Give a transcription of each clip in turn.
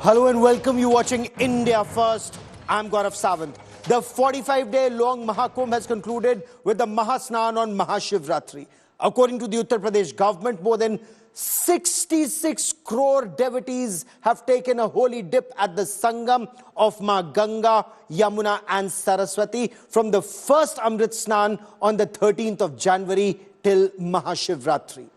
Hello and welcome. You watching India First. I'm Gaurav Sawant. The 45-day-long Mahakumbh has concluded with the Mahasnan on Mahashivratri. According to the Uttar Pradesh government, more than 66 crore devotees have taken a holy dip at the Sangam of Ma Ganga, Yamuna and Saraswati from the first Amrit Snan on the 13th of January till Mahashivratri.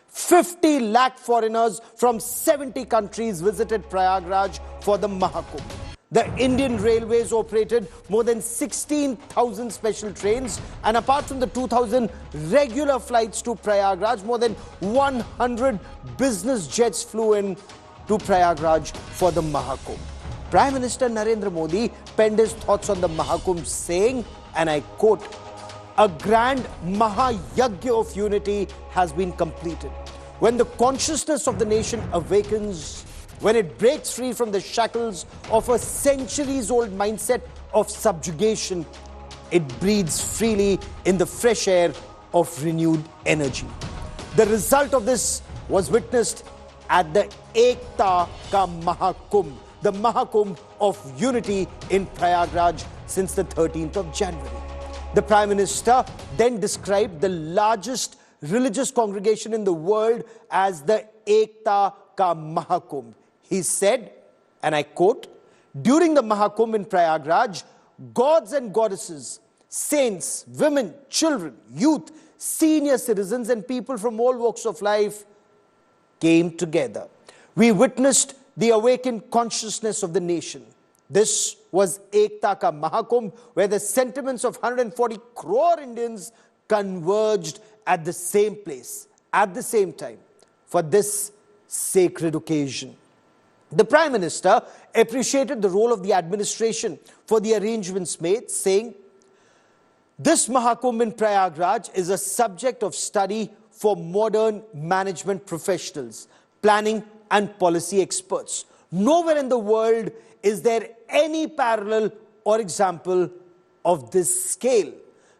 50 lakh foreigners from 70 countries visited Prayagraj for the Mahakumbh. The Indian Railways operated more than 16,000 special trains, and apart from the 2,000 regular flights to Prayagraj, more than 100 business jets flew in to Prayagraj for the Mahakumbh. Prime Minister Narendra Modi penned his thoughts on the Mahakumbh saying, and I quote, "A grand Mahayagya of unity has been completed. When the consciousness of the nation awakens, when it breaks free from the shackles of a centuries-old mindset of subjugation, it breathes freely in the fresh air of renewed energy." The result of this was witnessed at the Ekta Ka Mahakumbh, the Mahakumbh of unity in Prayagraj since the 13th of January. The Prime Minister then described the largest religious congregation in the world as the Ekta Ka Mahakumbh. He said, and I quote, "During the Mahakumbh in Prayagraj, gods and goddesses, saints, women, children, youth, senior citizens and people from all walks of life came together. We witnessed the awakened consciousness of the nation. This was Ekta Ka Mahakumbh, where the sentiments of 140 crore Indians converged at the same place, at the same time, for this sacred occasion." The Prime Minister appreciated the role of the administration for the arrangements made, saying, "This Mahakumbh in Prayagraj is a subject of study for modern management professionals, planning and policy experts. Nowhere in the world is there any parallel or example of this scale."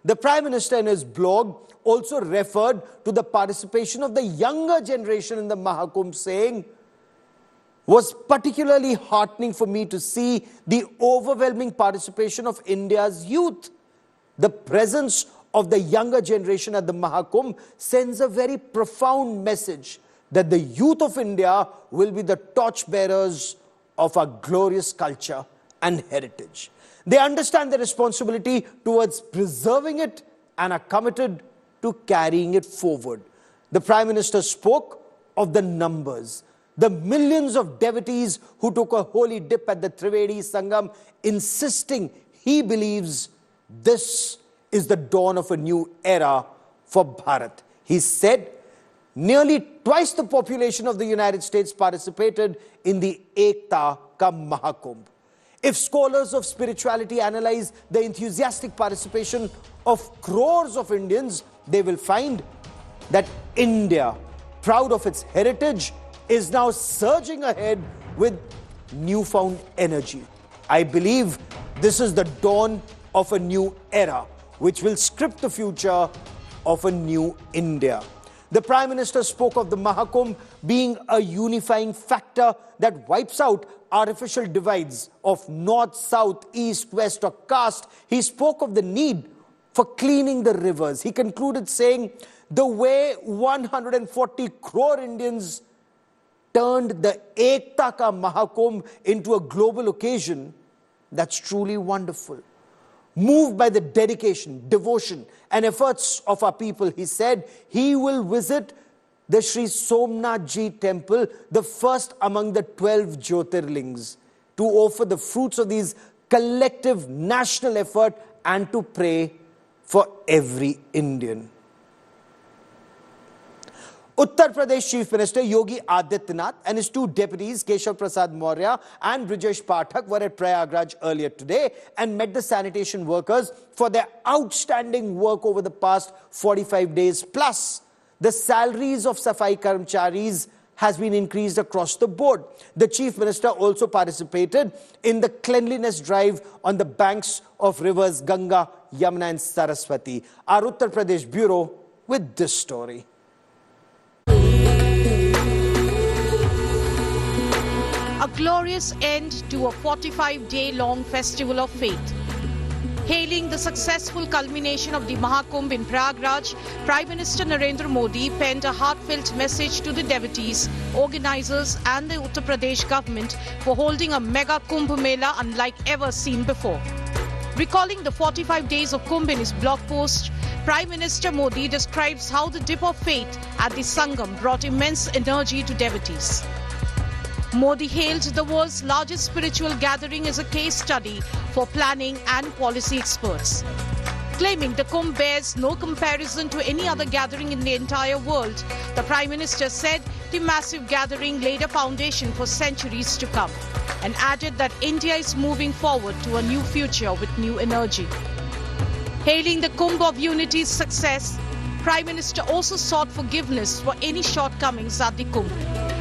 The Prime Minister in his blog also referred to the participation of the younger generation in the Mahakumbh, saying, "Was particularly heartening for me to see the overwhelming participation of India's youth. The presence of the younger generation at the Mahakumbh sends a very profound message that the youth of India will be the torchbearers of our glorious culture and heritage. They understand their responsibility towards preserving it and are committed to carrying it forward." The Prime Minister spoke of the numbers, the millions of devotees who took a holy dip at the Trivedi Sangam, insisting he believes this is the dawn of a new era for Bharat. He said, "Nearly twice the population of the United States participated in the Ekta Ka Mahakumbh." If scholars of spirituality analyze the enthusiastic participation of crores of Indians, they will find that India, proud of its heritage, is now surging ahead with newfound energy. I believe this is the dawn of a new era, which will script the future of a new India. The Prime Minister spoke of the Mahakumbh being a unifying factor that wipes out artificial divides of north, south, east, west or caste. He spoke of the need for cleaning the rivers. He concluded saying, "The way 140 crore Indians turned the Ekta Ka Mahakumbh into a global occasion, that's truly wonderful." Moved by the dedication, devotion and efforts of our people, he said he will visit the Sri Somnath Ji temple, the first among the 12 Jyotirlings, to offer the fruits of these collective national effort and to pray for every Indian. Uttar Pradesh Chief Minister Yogi Adityanath and his two deputies, Keshav Prasad Maurya and Brijesh Pathak, were at Prayagraj earlier today and met the sanitation workers for their outstanding work over the past 45 days. Plus, the salaries of Safai Karmcharis has been increased across the board. The Chief Minister also participated in the cleanliness drive on the banks of rivers Ganga, Yamuna and Saraswati. Our Uttar Pradesh Bureau with this story. glorious end to a 45-day-long festival of faith. Hailing the successful culmination of the Maha Kumbh in Prayagraj, Prime Minister Narendra Modi penned a heartfelt message to the devotees, organizers and the Uttar Pradesh government for holding a mega Kumbh Mela unlike ever seen before. Recalling the 45 days of Kumbh in his blog post, Prime Minister Modi describes how the dip of faith at the Sangam brought immense energy to devotees. Modi hailed the world's largest spiritual gathering as a case study for planning and policy experts. Claiming the Kumbh bears no comparison to any other gathering in the entire world, the Prime Minister said the massive gathering laid a foundation for centuries to come and added that India is moving forward to a new future with new energy. Hailing the Kumbh of Unity's success, Prime Minister also sought forgiveness for any shortcomings at the Kumbh.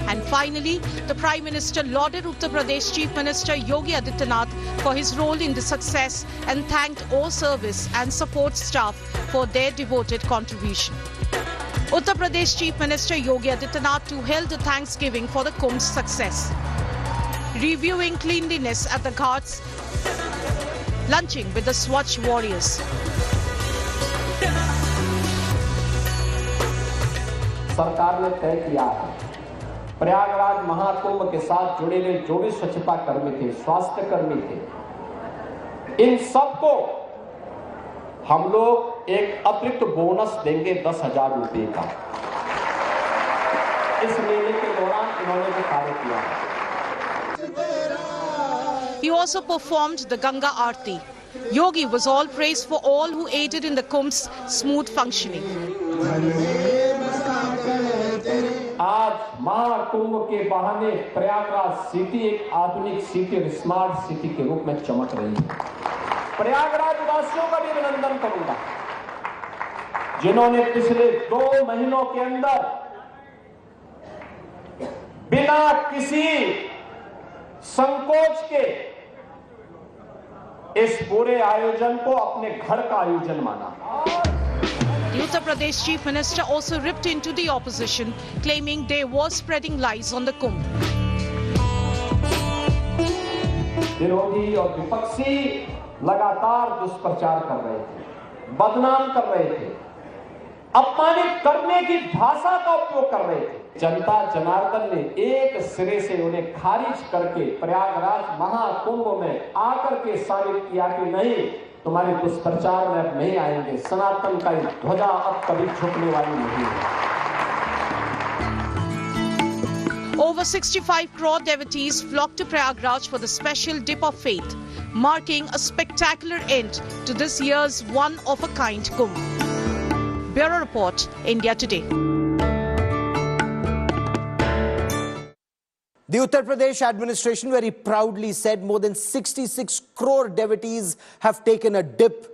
And finally, the Prime Minister lauded Uttar Pradesh Chief Minister Yogi Adityanath for his role in the success and thanked all service and support staff for their devoted contribution. Uttar Pradesh Chief Minister Yogi Adityanath too held a thanksgiving for the Kumbh's success. Reviewing cleanliness at the ghats, lunching with the Swachh warriors. सरकार ने तय किया है प्रयागराज महाकुंभ के साथ जुड़े हुए जो भी स्वच्छता कर्मी थे, स्वास्थ्य कर्मी थे, इन सबको हम लोग एक अतिरिक्त बोनस देंगे 10,000 रुपए का। इस महीने के दौरान इन्होंने जो कार्य किया है। He also performed the Ganga Aarti. Yogi was all praised for all who aided in the Kumbh's smooth functioning. आज महाकुंभ के बहाने प्रयागराज सिटी एक आधुनिक सिटी और स्मार्ट सिटी के रूप में चमक रही है। प्रयागराज वासियों का भी अभिनंदन करूंगा, जिन्होंने पिछले 2 महीनों के अंदर बिना किसी संकोच के इस पूरे आयोजन को अपने घर का आयोजन माना। The Uttar Pradesh Chief Minister also ripped into the opposition, claiming they were spreading lies on the Kumbh. विरोधी और विपक्षी लगातार दुष्प्रचार कर रहे थे, बदनाम कर रहे थे, अपमानित करने की भाषा का उपयोग कर रहे थे। जनता जनार्दन ने एक सिरे से उन्हें खारिज करके प्रयागराज महाकुंभ में आकर के साबित किया कि नहीं, तुम्हारे दुष्प्रचार में अब नहीं आएंगे, सनातन का ध्वजा अब कभी झुकने वाली नहीं है। Over 65 crore devotees flocked to Prayagraj for the special dip of faith, marking a spectacular end to this year's one-of-a-kind Kumbh. Bureau Report, India Today. The Uttar Pradesh administration very proudly said more than 66 crore devotees have taken a dip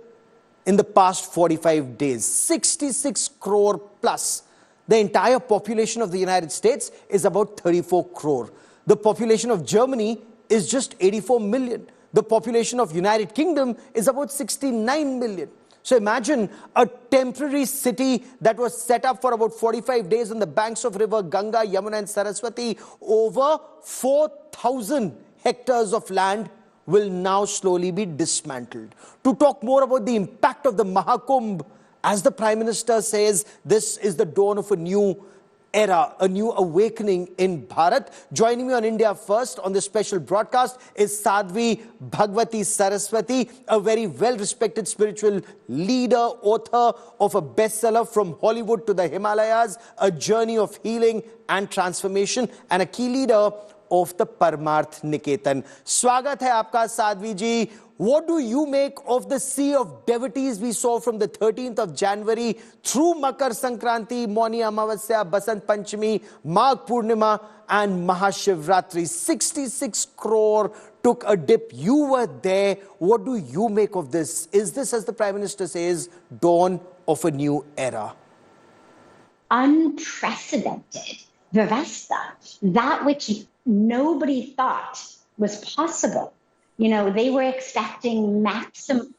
in the past 45 days. 66 crore plus. The entire population of the United States is about 34 crore. The population of Germany is just 84 million. The population of United Kingdom is about 69 million. So imagine a temporary city that was set up for about 45 days on the banks of river Ganga, Yamuna and Saraswati. Over 4,000 hectares of land will now slowly be dismantled. To talk more about the impact of the Mahakumbh, as the Prime Minister says, this is the dawn of a new era, a new awakening in Bharat. Joining me on India First on this special broadcast is Sadhvi Bhagawati Saraswati, a very well-respected spiritual leader, author of a bestseller From Hollywood to the Himalayas, A Journey of Healing and Transformation, and a key leader of the Parmarth Niketan. Swagat hai aapka, Sadhvi ji. What do you make of the sea of devotees we saw from the 13th of January through Makar Sankranti, Mauni Amavasya, Basant Panchami, Magh Purnima and Mahashivratri? 66 crore took a dip. You were there. What do you make of this? Is this, as the Prime Minister says, dawn of a new era? Unprecedented Vyavastha, that which nobody thought was possible. You know, they were expecting maximum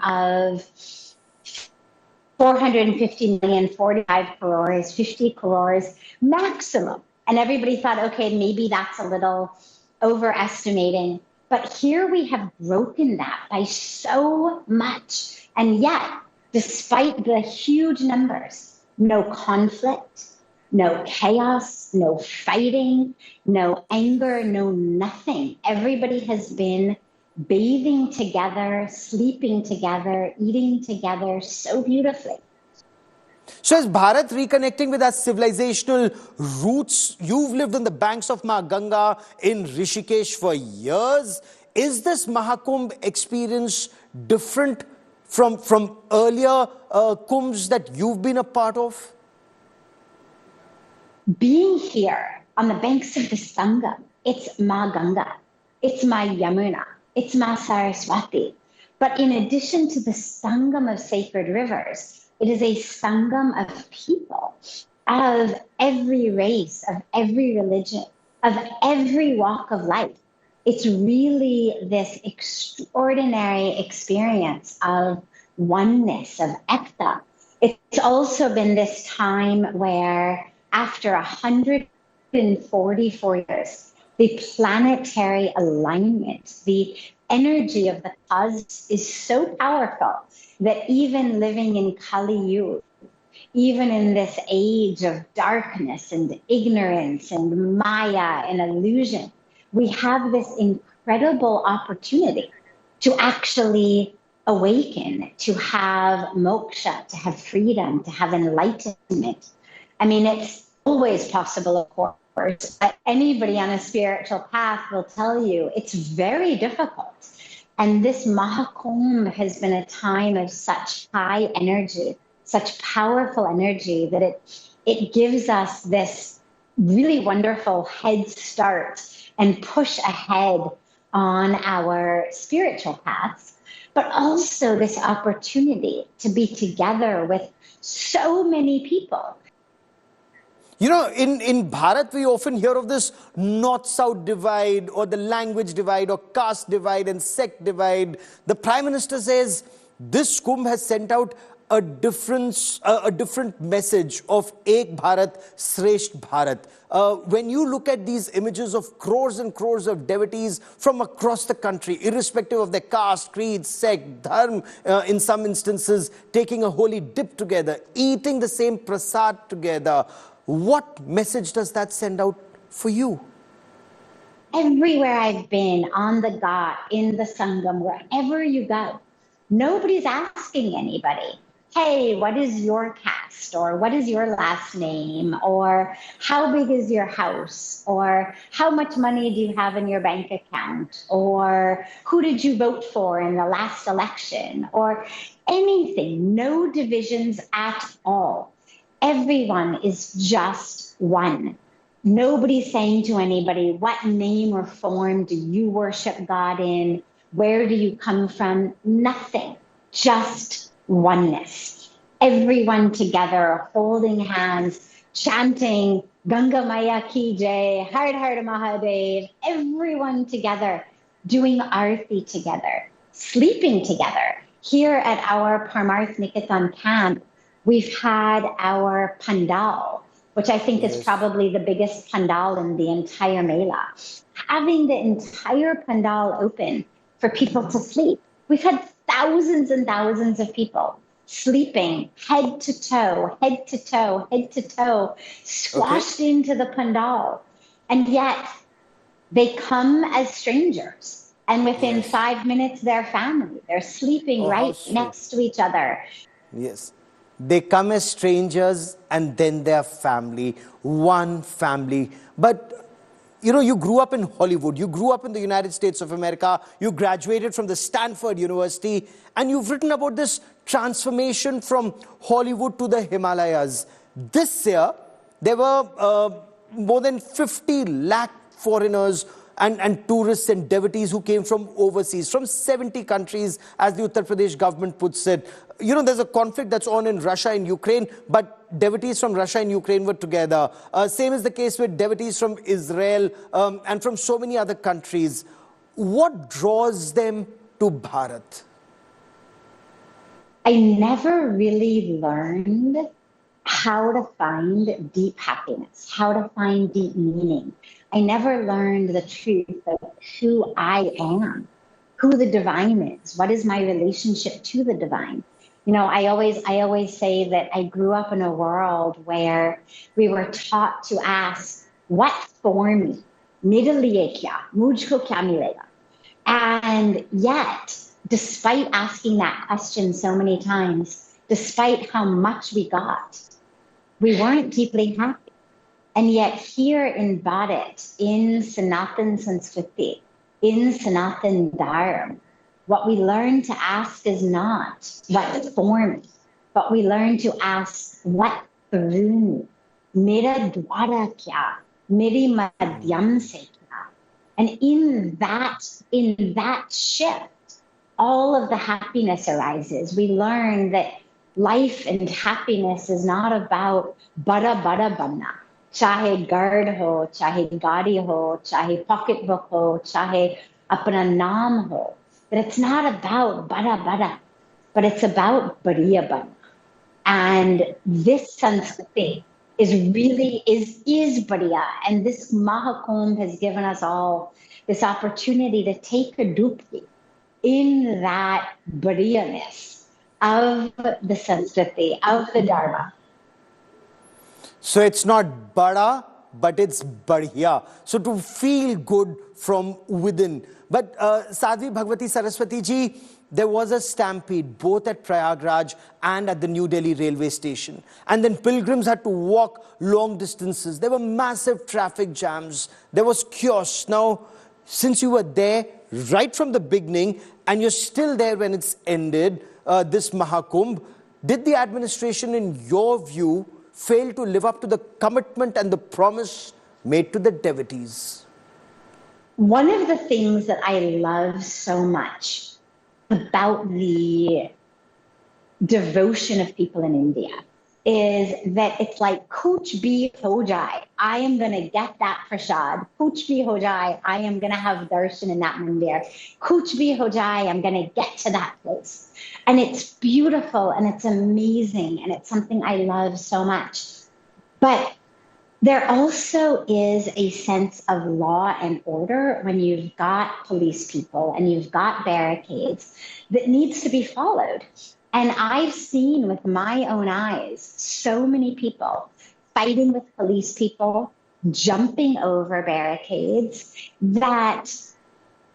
of 450 million, 45 crores, 50 crores, maximum. And everybody thought, okay, maybe that's a little overestimating. But here we have broken that by so much. And yet, despite the huge numbers, no conflict, no chaos, no fighting, no anger, no nothing. Everybody has been bathing together, sleeping together, eating together so beautifully. So is Bharat reconnecting with our civilizational roots? You've lived on the banks of Maha Ganga in Rishikesh for years. Is this Mahakumbh experience different from earlier kumbhs that you've been a part of? Being here on the banks of the Sangam, it's Maha Ganga, it's Maha Yamuna, it's Maha Saraswati. But in addition to the Sangam of sacred rivers, it is a Sangam of people, of every race, of every religion, of every walk of life. It's really this extraordinary experience of oneness, of ekta. It's also been this time where after 144 years, the planetary alignment, the energy of the cosmos is so powerful that even living in Kali Yuga, even in this age of darkness and ignorance and Maya and illusion, we have this incredible opportunity to actually awaken, to have moksha, to have freedom, to have enlightenment. I mean, it's always possible, of course, but anybody on a spiritual path will tell you it's very difficult. And this Mahakumbh has been a time of such high energy, such powerful energy that it gives us this really wonderful head start and push ahead on our spiritual paths, but also this opportunity to be together with so many people. You know, in Bharat, we often hear of this north-south divide or the language divide or caste divide and sect divide. The Prime Minister says this Kumbh has sent out a different message of Ek Bharat, Shresth Bharat. When you look at these images of crores and crores of devotees from across the country, irrespective of their caste, creed, sect, dharma, in some instances, taking a holy dip together, eating the same prasad together, what message does that send out for you? Everywhere I've been, on the Ghat, in the Sangam, wherever you go, nobody's asking anybody, hey, what is your caste? Or what is your last name? Or how big is your house? Or how much money do you have in your bank account? Or who did you vote for in the last election? Or anything, no divisions at all. Everyone is just one. Nobody's saying to anybody, what name or form do you worship God in? Where do you come from? Nothing, just oneness. Everyone together, holding hands, chanting, Ganga Maya Ki Jai, Har Har Mahadev, everyone together, doing arti together, sleeping together. Here at our Parmarth Niketan camp, we've had our pandal, which I think is probably the biggest pandal in the entire Mela. Having the entire pandal open for people to sleep. We've had thousands and thousands of people sleeping head to toe, head to toe, head to toe, squashed into the pandal. And yet they come as strangers. And within 5 minutes, they're family. They're sleeping right next to each other. Yes. They come as strangers and then they're family, one family. But, you know, you grew up in Hollywood, you grew up in the United States of America, you graduated from the Stanford University, and you've written about this transformation from Hollywood to the Himalayas. This year, there were more than 50 lakh foreigners and tourists and devotees who came from overseas, from 70 countries, as the Uttar Pradesh government puts it. You know, there's a conflict that's on in Russia and Ukraine, but devotees from Russia and Ukraine were together. Same is the case with devotees from Israel and from so many other countries. What draws them to Bharat? I never really learned how to find deep happiness, how to find deep meaning. I never learned the truth of who I am, who the divine is, what is my relationship to the divine. You know, I always say that I grew up in a world where we were taught to ask, what for me? Mere liye kya? Mujhko kya milega? And yet, despite asking that question so many times, despite how much we got, we weren't deeply happy. And yet here in Bharat, in Sanatan Sanskriti, in Sanatan Dharma, what we learn to ask is not what for me, but we learn to ask what through me. Mera dwara kya? Meri madhyam se kya? And in that shift, all of the happiness arises. We learn that life and happiness is not about bada banna. Chahe gard ho, chahe gadi ho, chahe pocketbook ho, chahe apna naam ho. But it's not about bada, but it's about bariya banna. And this Sanskriti is bariya. And this Mahakumbh has given us all this opportunity to take a dupki in that bariyaness of the Sanskriti, of the Dharma. So it's not bada, but it's badhiya. So to feel good from within. But Sadhvi Bhagawati Saraswati ji, there was a stampede both at Prayagraj and at the New Delhi railway station. And then pilgrims had to walk long distances. There were massive traffic jams. There was chaos. Now, since you were there right from the beginning and you're still there when it's ended, this Mahakumbh, did the administration, in your view, fail to live up to the commitment and the promise made to the devotees? One of the things that I love so much about the devotion of people in India is that it's like, kuch bhi ho jaye, I am going to get that prasad. Kuch bhi ho jaye, I am going to have darshan in that mandir. Kuch bhi ho jaye, I'm going to get to that place. And it's beautiful and it's amazing and it's something I love so much. But there also is a sense of law and order when you've got police people and you've got barricades that needs to be followed. And I've seen with my own eyes so many people fighting with police people, jumping over barricades, that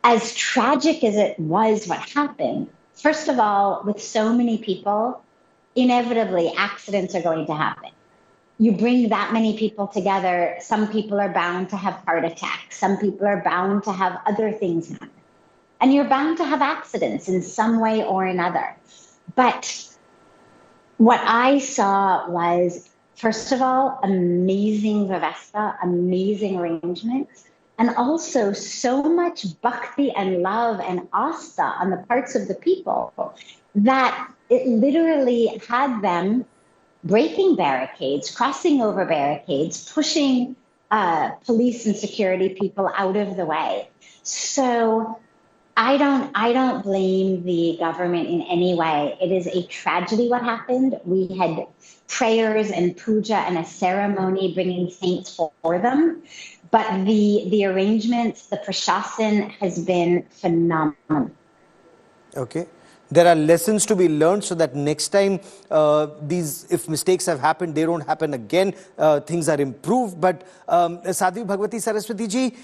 as tragic as it was what happened, first of all, with so many people, inevitably accidents are going to happen. You bring that many people together, some people are bound to have heart attacks, some people are bound to have other things happen. And you're bound to have accidents in some way or another. But what I saw was, first of all, amazing vyavastha, amazing arrangements, and also so much bhakti and love and asta on the parts of the people that it literally had them breaking barricades, crossing over barricades, pushing police and security people out of the way. So I don't blame the government in any way. It is a tragedy what happened. We had prayers and puja and a ceremony bringing saints for them. But the arrangements, the prashasan has been phenomenal. Okay. There are lessons to be learned so that next time if mistakes have happened, they don't happen again. Things are improved. But Sadhvi Bhagawati Saraswati ji,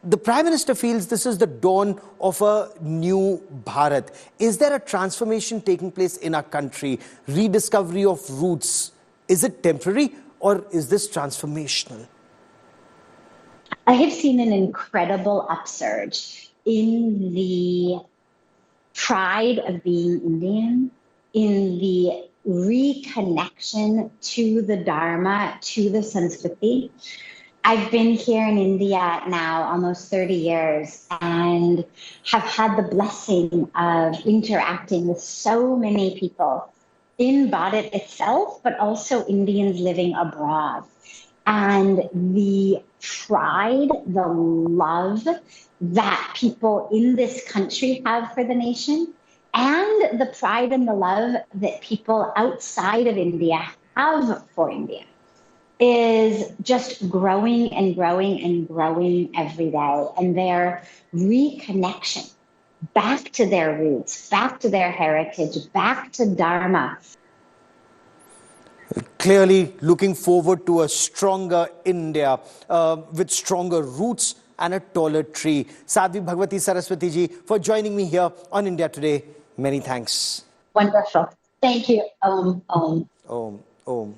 the Prime Minister feels this is the dawn of a new Bharat. Is there a transformation taking place in our country? Rediscovery of roots. Is it temporary or is this transformational? I have seen an incredible upsurge in the pride of being Indian, in the reconnection to the Dharma, to the Sanskriti. I've been here in India now almost 30 years and have had the blessing of interacting with so many people in Bharat itself, but also Indians living abroad. And the pride, the love that people in this country have for the nation, and the pride and the love that people outside of India have for India is just growing and growing and growing every day. And their reconnection back to their roots, back to their heritage, back to Dharma. Clearly looking forward to a stronger India with stronger roots and a taller tree. Sadhvi Bhagawati Saraswati ji for joining me here on India Today. Many thanks. Wonderful. Thank you. Om.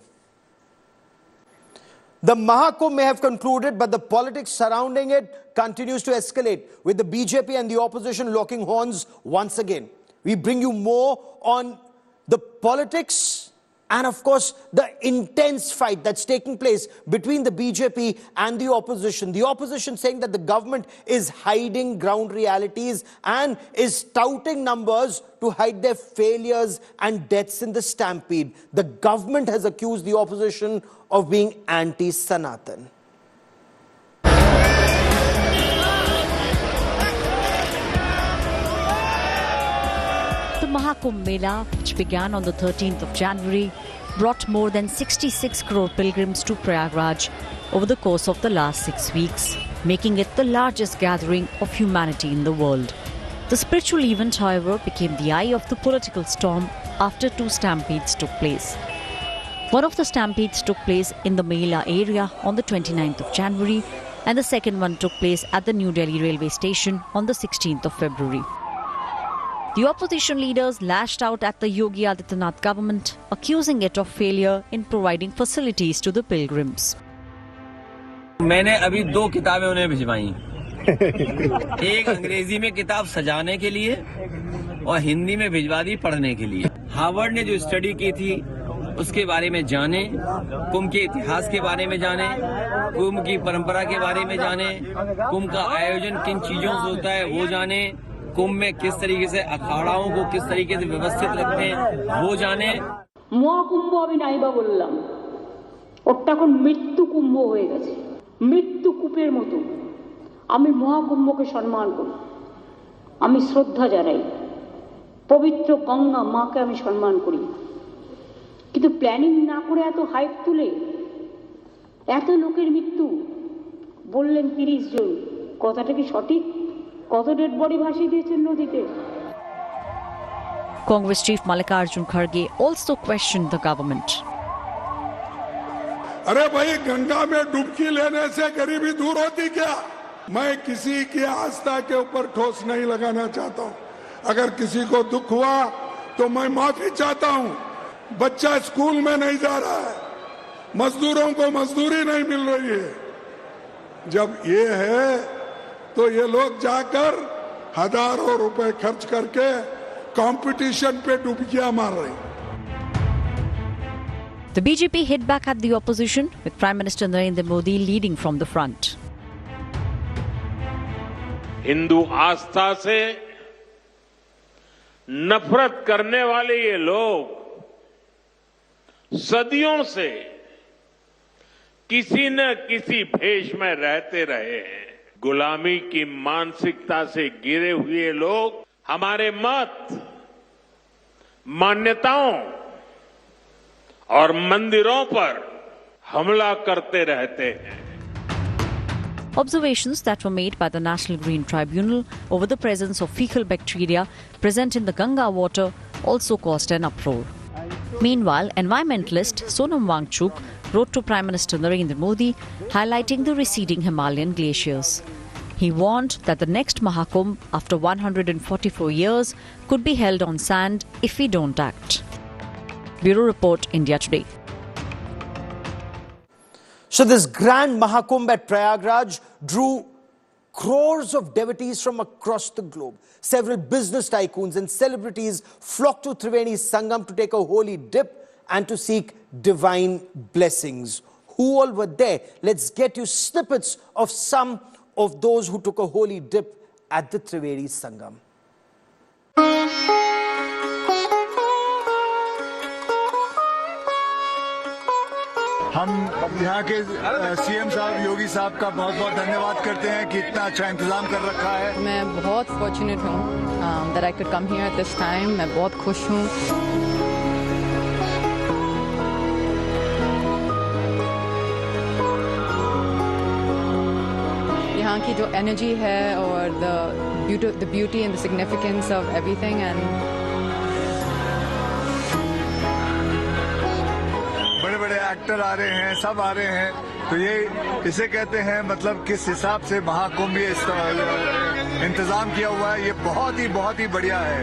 The Maha Kumbh may have concluded, but the politics surrounding it continues to escalate, with the BJP and the opposition locking horns once again. We bring you more on the politics and, of course, the intense fight that's taking place between the BJP and the opposition. The opposition saying that the government is hiding ground realities and is touting numbers to hide their failures and deaths in the stampede. The government has accused the opposition of being anti-Sanatan. The Mahakumbh Mela, which began on the 13th of January, brought more than 66 crore pilgrims to Prayagraj over the course of the last 6 weeks, making it the largest gathering of humanity in the world. The spiritual event, however, became the eye of the political storm after 2 stampedes took place. One of the stampedes took place in the Mela area on the 29th of January, and the second one took place at the New Delhi railway station on the 16th of February. The opposition leaders lashed out at the Yogi Adityanath government, accusing it of failure in providing facilities to the pilgrims. मैंने अभी 2 किताबें उन्हें भिजवाई, एक अंग्रेजी में किताब सजाने के लिए और हिंदी में भिजवा दी पढ़ने के लिए। हार्वर्ड ने जो स्टडी की थी उसके बारे में जाने, कुंभ के इतिहास के बारे में जाने, कुंभ की परंपरा के बारे में जाने, कुंभ का आयोजन किन चीजों से होता है वो जाने, कुंभ में किस तरीके से अखाड़ाओं को किस तरीके से व्यवस्थित रखते हैं वो जाने। महाकुंभ अभी नाइबा बोललाम, ওটা এখন মৃত্যু কুম্ভ হয়ে গেছে, মৃত্যু কূপের মতো। আমি মহাকুম্ভকে সম্মান করি, আমি শ্রদ্ধা জানাই, পবিত্র গঙ্গা মাকে আমি সম্মান করি, কিন্তু প্ল্যানিং না করে এত হাইপ তুলে এত লোকের মৃত্যু বললেন 30 জন, কথাটা কি সঠিক? কত ডেড বডি ভাসিয়ে দিয়েছেন নদীতে? Congress chief Mallikarjun Kharge also questioned the government. अरे भाई, गंगा में डुबकी लेने से गरीबी दूर होती क्या? मैं किसी की आस्था के ऊपर ठोस नहीं लगाना चाहता हूं। अगर किसी को दुख हुआ तो मैं माफी चाहता हूं। बच्चा स्कूल में नहीं जा रहा है, मजदूरों को मजदूरी नहीं मिल रही है। जब ये है तो ये लोग जाकर हजारों रुपए खर्च करके कंपटीशन पे डुबकियां मार रहे हैं। The BJP hit back at the opposition, with Prime Minister Narendra Modi leading from the front. Hindu आस्था से नफरत करने वाले ये लोग सदियों से किसी न किसी भेष में रहते रहे हैं। गुलामी की मानसिकता से गिरे हुए लोग हमारे मत, मान्यताओं और मंदिरों पर हमला करते रहते हैं। Observations that were made by the National Green Tribunal over the presence of fecal bacteria present in the Ganga water also caused an uproar. Meanwhile, environmentalist Sonam Wangchuk wrote to Prime Minister Narendra Modi highlighting the receding Himalayan glaciers. He warned that the next Mahakumbh, after 144 years, could be held on sand if we don't act. Bureau Report, India Today. So this grand Mahakumbh at Prayagraj drew crores of devotees from across the globe. Several business tycoons and celebrities flocked to Triveni Sangam to take a holy dip and to seek divine blessings. Who all were there? Let's get you snippets of some of those who took a holy dip at the Triveni Sangam. हम यहाँ के CM साहब योगी साहब का बहुत बहुत धन्यवाद करते हैं कि इतना अच्छा इंतजाम कर रखा है। मैं बहुत फॉर्चुनेट हूँ that I could come here at this time. मैं बहुत खुश हूँ। यहाँ की जो एनर्जी है और the beauty and the significance of everything and बड़े-बड़े एक्टर आ रहे हैं, सब आ रहे हैं, तो ये इसे कहते हैं मतलब किस हिसाब से महाकुंभ ये इंतजाम किया हुआ है, ये बहुत ही बढ़िया है।